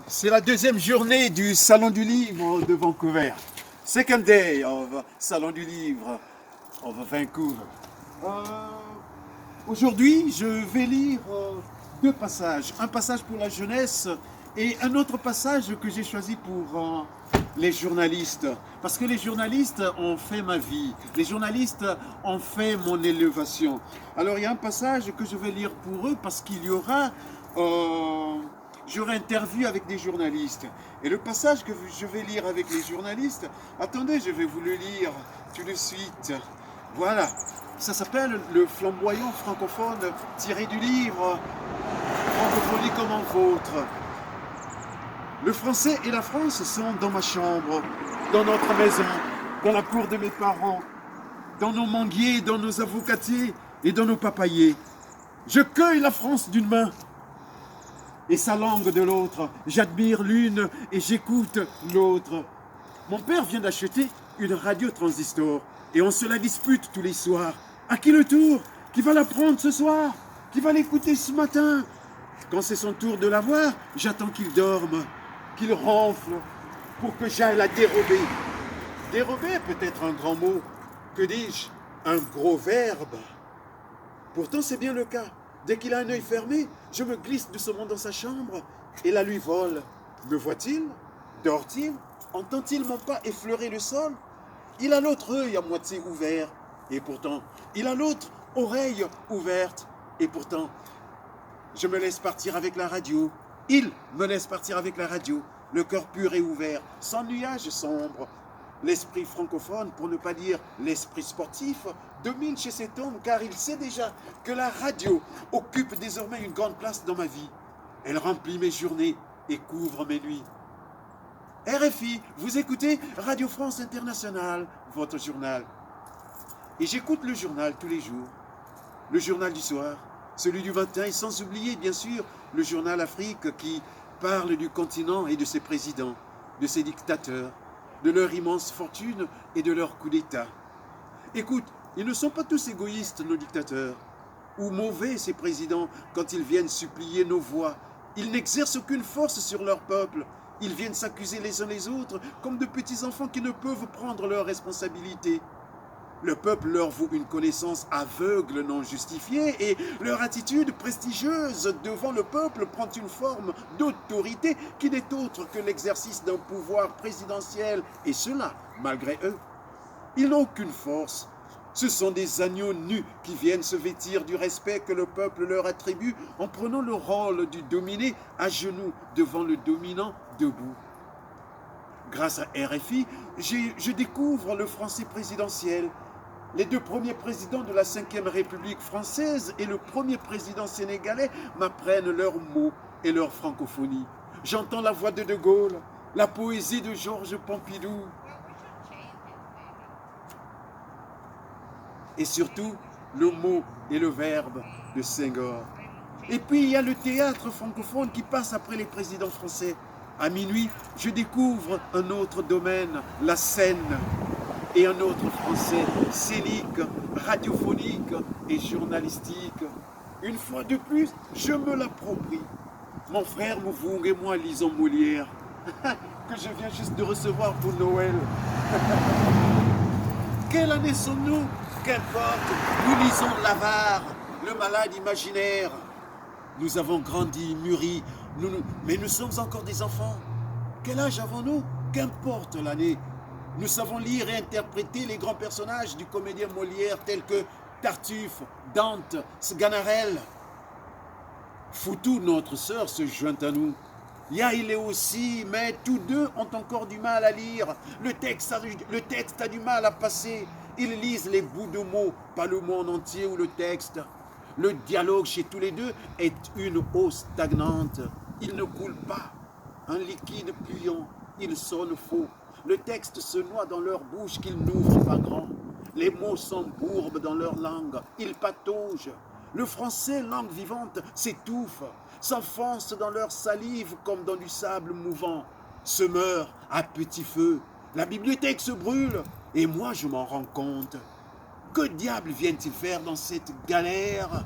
C'est la deuxième journée du Salon du Livre de Vancouver. Second day of Salon du Livre of Vancouver. Aujourd'hui, je vais lire deux passages. Un passage pour la jeunesse et un autre passage que j'ai choisi pour les journalistes. Parce que les journalistes ont fait ma vie. Les journalistes ont fait mon élévation. Alors, il y a un passage que je vais lire pour eux parce qu'il y aura... j'aurai interview avec des journalistes. Et le passage que je vais lire avec les journalistes, attendez, je vais vous le lire tout de suite. Voilà, ça s'appelle le flamboyant francophone tiré du livre Francophonie comme en vôtre. Le français et la France sont dans ma chambre, dans notre maison, dans la cour de mes parents, dans nos manguiers, dans nos avocatiers et dans nos papayers. Je cueille la France d'une main et sa langue de l'autre. J'admire l'une et j'écoute l'autre. Mon père vient d'acheter une radio transistor et on se la dispute tous les soirs. À qui le tour? Qui va la prendre ce soir? Qui va l'écouter ce matin? Quand c'est son tour de la voir, j'attends qu'il dorme, qu'il ronfle pour que j'aille la dérober. Dérober est peut-être un grand mot. Que dis-je? Un gros verbe. Pourtant c'est bien le cas. Dès qu'il a un œil fermé, je me glisse doucement dans sa chambre et la lui vole. Me voit-il? Dort-il? Entend-il mon pas effleurer le sol? Il a l'autre œil à moitié ouvert et pourtant, il a l'autre oreille ouverte et pourtant, je me laisse partir avec la radio. Il me laisse partir avec la radio, le cœur pur et ouvert, sans nuage sombre. L'esprit francophone, pour ne pas dire l'esprit sportif, domine chez cet homme car il sait déjà que la radio occupe désormais une grande place dans ma vie. Elle remplit mes journées et couvre mes nuits. RFI, vous écoutez Radio France Internationale, votre journal. Et j'écoute le journal tous les jours. Le journal du soir, celui du matin et sans oublier bien sûr le journal Afrique qui parle du continent et de ses présidents, de ses dictateurs, de leur immense fortune et de leur coup d'État. Écoute, ils ne sont pas tous égoïstes, nos dictateurs, ou mauvais, ces présidents, quand ils viennent supplier nos voix. Ils n'exercent aucune force sur leur peuple. Ils viennent s'accuser les uns les autres comme de petits enfants qui ne peuvent prendre leurs responsabilités. Le peuple leur vaut une connaissance aveugle non justifiée et leur attitude prestigieuse devant le peuple prend une forme d'autorité qui n'est autre que l'exercice d'un pouvoir présidentiel, et cela, malgré eux. Ils n'ont aucune force. Ce sont des agneaux nus qui viennent se vêtir du respect que le peuple leur attribue en prenant le rôle du dominé à genoux devant le dominant debout. Grâce à RFI, je découvre le français présidentiel. Les deux premiers présidents de la Ve République française et le premier président sénégalais m'apprennent leurs mots et leur francophonie. J'entends la voix de Gaulle, la poésie de Georges Pompidou. Et surtout, le mot et le verbe de Senghor. Et puis, il y a le théâtre francophone qui passe après les présidents français. À minuit, je découvre un autre domaine, la scène, et un autre français, scénique, radiophonique et journalistique. Une fois de plus, je me l'approprie. Mon frère Mouvoung et moi lisons Molière, que je viens juste de recevoir pour Noël. Quelle année sommes-nous? Qu'importe, nous lisons l'avare, le malade imaginaire. Nous avons grandi, mûri, mais nous sommes encore des enfants. Quel âge avons-nous? Qu'importe l'année. Nous savons lire et interpréter les grands personnages du comédien Molière tels que Tartuffe, Dante, Sganarelle. Foutou, notre sœur, se joint à nous. Yaïlé aussi, mais tous deux ont encore du mal à lire. Le texte a du mal à passer. Ils lisent les bouts de mots, pas le mot en entier ou le texte. Le dialogue chez tous les deux est une eau stagnante. Il ne coule pas. Un liquide puant, il sonne faux. Le texte se noie dans leur bouche qu'ils n'ouvrent pas grand. Les mots s'embourbent dans leur langue, ils pataugent. Le français, langue vivante, s'étouffe, s'enfonce dans leur salive comme dans du sable mouvant, se meurt à petit feu. La bibliothèque se brûle et moi je m'en rends compte. Que diable viennent-ils faire dans cette galère?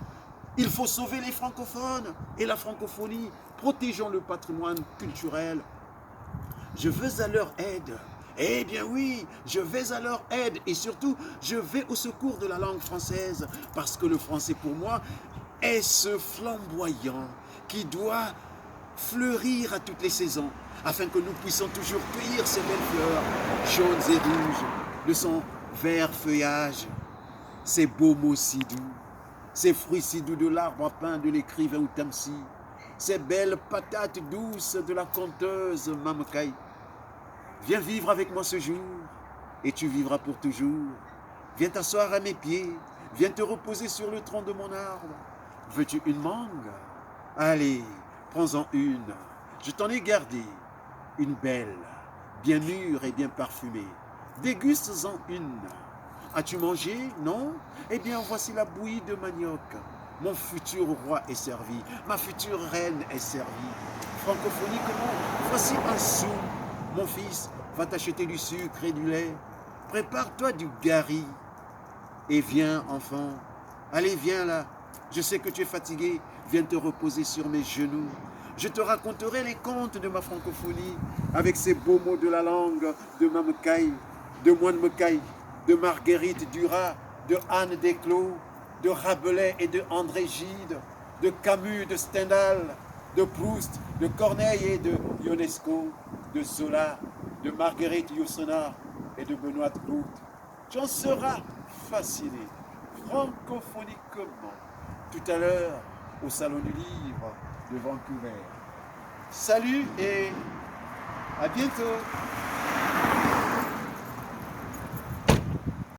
Il faut sauver les francophones et la francophonie. Protégeons le patrimoine culturel. Je veux à leur aide. Eh bien oui, je vais à leur aide et surtout, je vais au secours de la langue française parce que le français pour moi est ce flamboyant qui doit fleurir à toutes les saisons afin que nous puissions toujours cueillir ces belles fleurs jaunes et rouges de son vert feuillage, ces beaux mots si doux, ces fruits si doux de l'arbre à pain de l'écrivain Outamsi, ces belles patates douces de la conteuse Mamakaï. Viens vivre avec moi ce jour, et tu vivras pour toujours. Viens t'asseoir à mes pieds, viens te reposer sur le tronc de mon arbre. Veux-tu une mangue? Allez, prends-en une. Je t'en ai gardé une belle, bien mûre et bien parfumée. Déguste-en une. As-tu mangé? Non? Eh bien, voici la bouillie de manioc. Mon futur roi est servi, ma future reine est servie. Francophonie, comment? Voici un sou. Mon fils, va t'acheter du sucre et du lait. Prépare-toi du gari. Et viens, enfant. Allez, viens là. Je sais que tu es fatigué. Viens te reposer sur mes genoux. Je te raconterai les contes de ma francophonie avec ces beaux mots de la langue de Mamekaï, de Moine Mecaï, de Marguerite Duras, de Anne Desclos, de Rabelais et de André Gide, de Camus, de Stendhal, de Proust, de Corneille et de Ionesco, de Zola, de Marguerite Yourcenar et de Benoît Clout. J'en seras fasciné, francophoniquement, tout à l'heure au Salon du Livre de Vancouver. Salut et à bientôt!